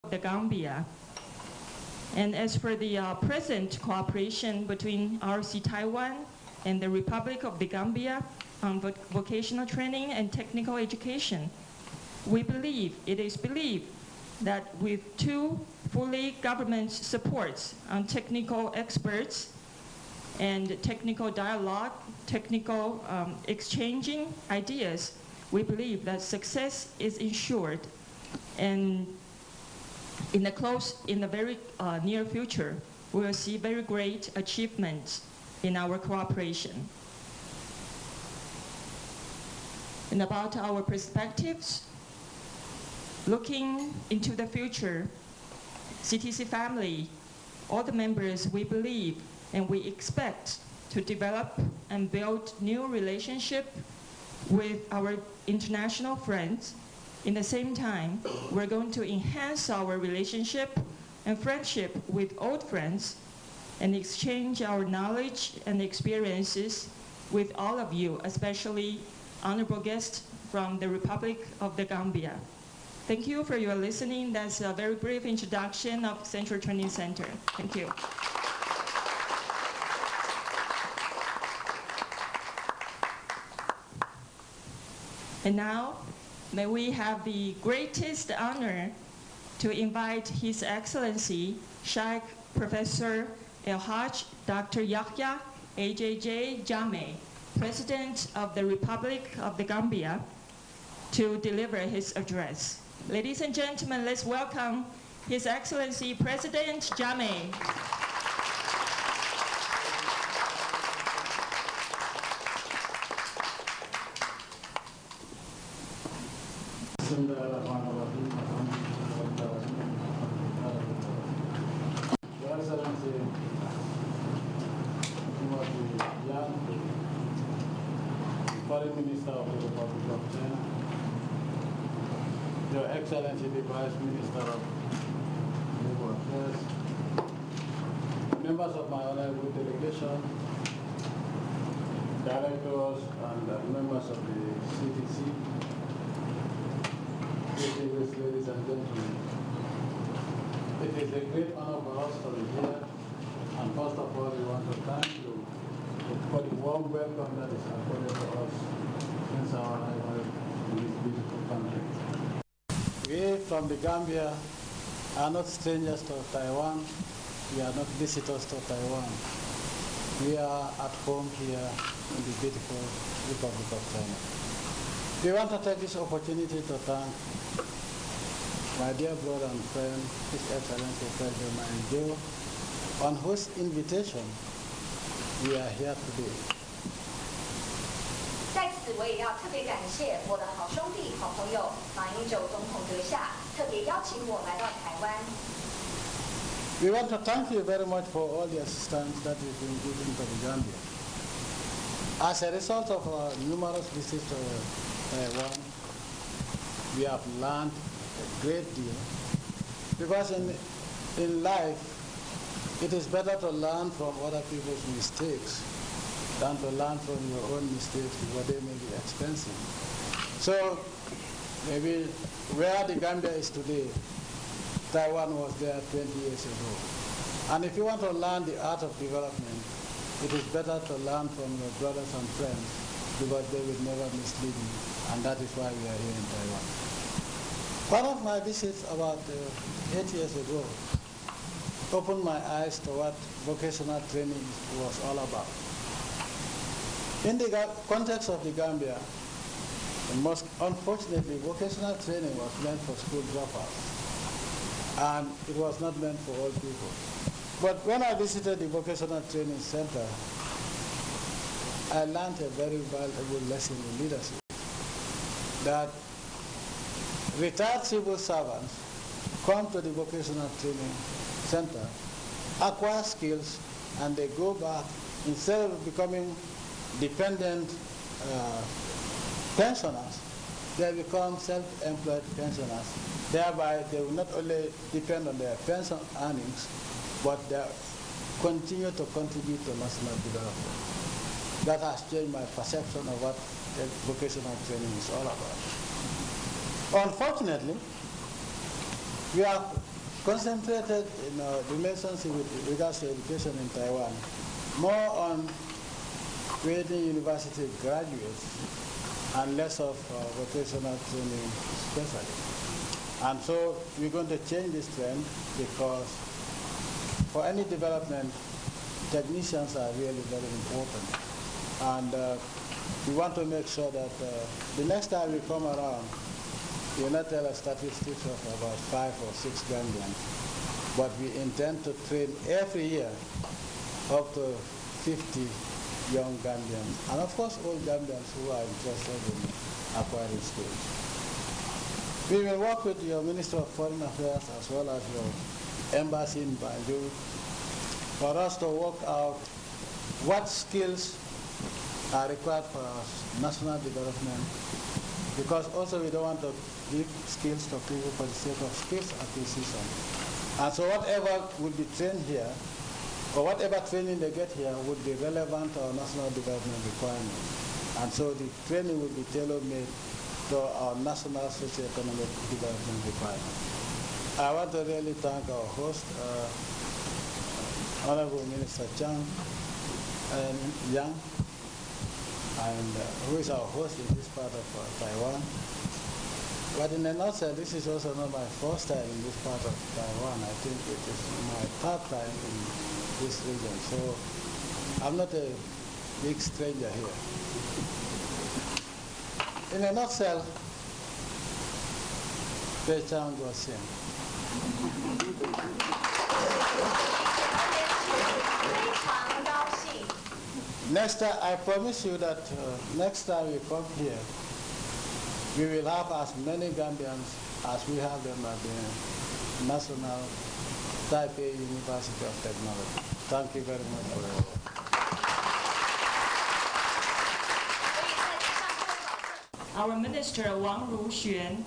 the Gambia. And as for the present cooperation between RC Taiwan and the Republic of the Gambia on vocational training and technical education, it is believed that with two fully government supports on technical experts and technical dialogue, technical exchanging ideas, we believe that success is ensured. And in the very near future, we will see very great achievements in our cooperation. And about our perspectives, looking into the future, CTC family, all the members, we believe and we expect to develop and build new relationship with our international friends. In the same time, we're going to enhance our relationship and friendship with old friends and exchange our knowledge and experiences with all of you, especially honorable guests from the Republic of the Gambia. Thank you for your listening. That's a very brief introduction of Central Training Center. Thank you. And now, may we have the greatest honor to invite His Excellency Sheikh Professor El-Hajj Dr. Yahya AJJ Jammeh, President of the Republic of the Gambia, to deliver his address. Ladies and gentlemen, let's welcome His Excellency President Jammeh. Foreign Minister of the Republic of China, Your Excellency the Vice Minister of Labor Affairs, members of my honorable delegation, directors and members of the CTC, distinguished ladies and gentlemen. It is a great honor for us to be here, and first of all, we want to thank you for the warm welcome that is accorded to us since our arrival in this beautiful country. We from the Gambia are not strangers to Taiwan. We are not visitors to Taiwan. We are at home here in the beautiful Republic of China. We want to take this opportunity to thank my dear brother and friend, His Excellency President Manjo, on whose invitation we are here today. 在此，我也要特别感谢我的好兄弟、好朋友马英九总统阁下，特别邀请我来到台湾。We want to thank you very much for all the assistance that you've been giving to the Gambia. As a result of our numerous visits to Taiwan, we have learned a great deal. Because in life, it is better to learn from other people's mistakes than to learn from your own mistakes because they may be expensive. So maybe where the Gambia is today, Taiwan was there 20 years ago. And if you want to learn the art of development, it is better to learn from your brothers and friends because they will never mislead you. And that is why we are here in Taiwan. One of my visits about 8 years ago opened my eyes to what vocational training was all about. In the context of the Gambia, most unfortunately, vocational training was meant for school dropouts, and it was not meant for all people. But when I visited the vocational training center, I learned a very valuable lesson in leadership, that retired civil servants come to the vocational training center, acquire skills, and they go back, instead of becoming dependent pensioners, they become self-employed pensioners. Thereby, they will not only depend on their pension earnings, but they continue to contribute to national development. That has changed my perception of what vocational training is all about. Unfortunately, we have concentrated in relationship with regards to education in Taiwan, more on creating university graduates and less of vocational training specialists. And so we're going to change this trend because for any development, technicians are really very important. And we want to make sure that the next time we come around, we'll not tell us statistics of about 5 or 6 Gambians, but we intend to train every year up to 50 young Gambians, and of course all Gambians who are interested in acquiring skills. We will work with your Minister of Foreign Affairs as well as your embassy in Banjul for us to work out what skills are required for our national development, because also we don't want to give skills to people for the sake of skills acquisition. And so whatever will be trained here, or whatever training they get here would be relevant to our national development requirements. And so the training will be tailor-made to our national socio-economic development requirements. I want to really thank our host, Honorable Minister Chang and Yang, and who is our host in this part of Taiwan. But in a nutshell, this is also not my first time in this part of Taiwan. I think it is my third time in this region. So I'm not a big stranger here. In a nutshell, Pei Chang Guo Xian. Next time, I promise you that next time we come here, we will have as many Gambians as we have them at the National Taipei University of Technology. Thank you very much for your work. Our Minister Wang Ruxuan,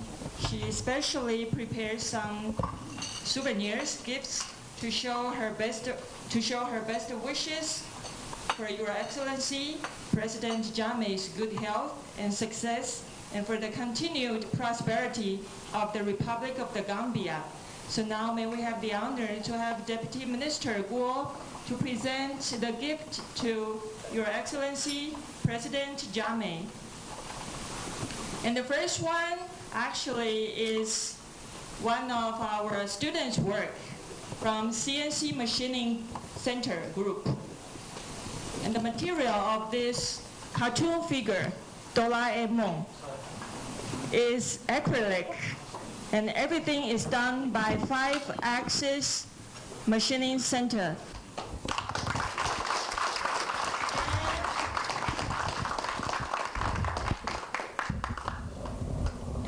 she especially prepared some souvenirs, gifts to show her best wishes for Your Excellency, President Jammeh's good health and success, and for the continued prosperity of the Republic of the Gambia. So now may we have the honor to have Deputy Minister Guo to present the gift to Your Excellency, President Jammeh. And the first one actually is one of our students' work from CNC Machining Center Group. And the material of this cartoon figure, Doraemon, is acrylic, and everything is done by 5-axis machining center.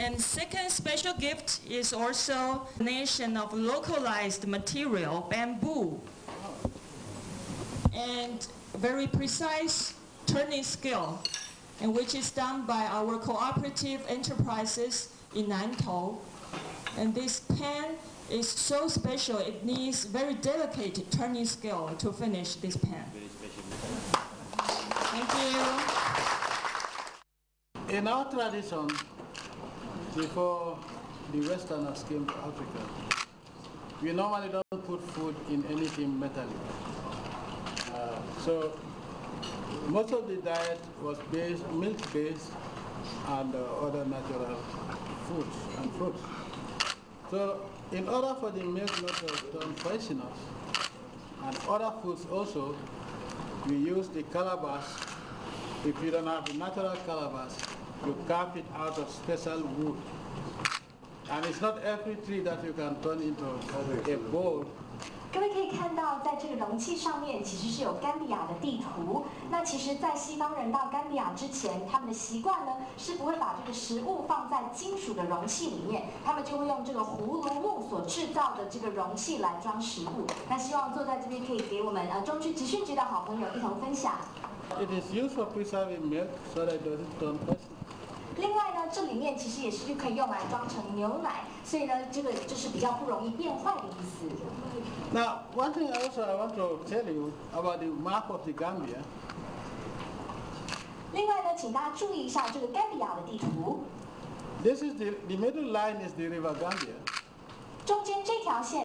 And second special gift is also a donation of localized material, bamboo, and very precise turning skill, and which is done by our cooperative enterprises in Nantou. And this pen is so special, it needs very delicate turning skill to finish this pen. Thank you. In our tradition, before the Westerners came to Africa, we normally don't put food in anything metallic. So most of the diet was milk-based and other natural foods and fruits. So in order for the milk not to turn poisonous, and other foods also, we use the calabash. If you don't have the natural calabash, you carve it out of special wood. And it's not every tree that you can turn into a bowl. 各位可以看到，在这个容器上面其实是有甘比亚的地图。那其实，在西方人到甘比亚之前，他们的习惯呢是不会把这个食物放在金属的容器里面，他们就会用这个葫芦木所制造的这个容器来装食物。那希望坐在这边可以给我们中区集训局的好朋友一同分享。It is used for preserving milk so that it doesn't turn poisonous. 另外呢，这里面其实也是可以用来装成牛奶，所以呢，这个就是比较不容易变坏的意思。Now, one thing I want to tell you about the map of the Gambia. 另外呢，请大家注意一下这个甘比亚的地图。This is the middle line is the River Gambia. 中间这条线